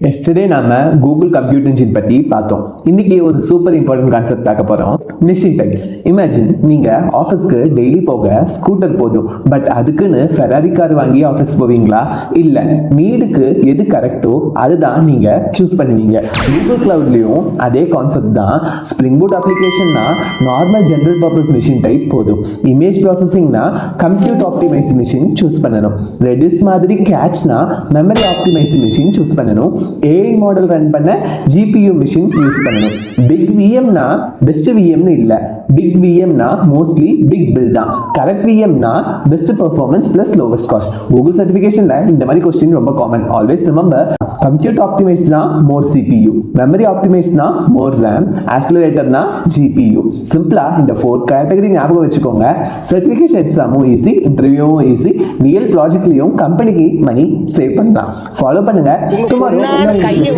Yesterday நாம Google computer engine பற்றி பார்த்தோம். இன்னைக்கு ஒரு சூப்பர் இம்பார்ட்டன்ட் கான்செப்ட் பார்க்க போறோம், மிஷின் டைப்ஸ். இமேஜின் நீங்க ஆஃபீஸ்க்கு டெய்லி போக ஸ்கூட்டர் போதும், பட் அதுக்குன்னு ஃபெராரி கார் வாங்கி ஆஃபீஸ் போவீங்களா? இல்ல, நீடுக்கு எது கரெக்டோ அதுதான் நீங்க சூஸ் பண்ணுவீங்க. கூகுள் கிளவுட்லயும் அதே கான்செப்ட் தான். ஸ்ப்ரிங் பூட் அப்ளிகேஷன்னா normal general purpose machine type போதும். இமேஜ் ப்ராசஸிங்னா கம்ப்யூட் ஆப்டிமைஸ்ட் மிஷின் சூஸ் பண்ணணும். ரெடிஸ் மாதிரி கேட்ச்னா மெமரி ஆப்டிமைஸ்ட் மிஷின் சூஸ் பண்ணணும். AI மாடல் ரன் பண்ண GPU மிஷின் யூஸ் பண்ணணும். பிக் விஎம்னா பெஸ்ட் விஎம்னு இல்ல, பிக் விஎம்னா மோஸ்ட்லி பிக் பில் தான். கரெக்ட் விஎம்னா பெஸ்ட் performance plus lowest cost. Google சர்டிஃபிகேஷன்ல இந்த மாதிரி கொஸ்டின் ரொம்ப காமன். ஆல்வேஸ் ரிமெம்பர், கம்ப்யூட் ஆப்டிமைஸ்ட்னா மோர் CPU, மெமரி ஆப்டிமைஸ்ட்னா மோர் RAM, ஆக்சிலரேட்டர்னா GPU. சிம்பிளா இந்த 4 கேட்டகரி ஞாபகம் வச்சுக்கோங்க. சர்டிஃபிகேஷன் எக்ஸாமும் ஈஸி, இன்டர்வியூவும் ஈஸி, ரியல் ப்ராஜெக்ட்லயும் கம்பெனிக்கு மணி சேவ் பண்ணலாம். ஃபாலோ பண்ணுங்க. கையை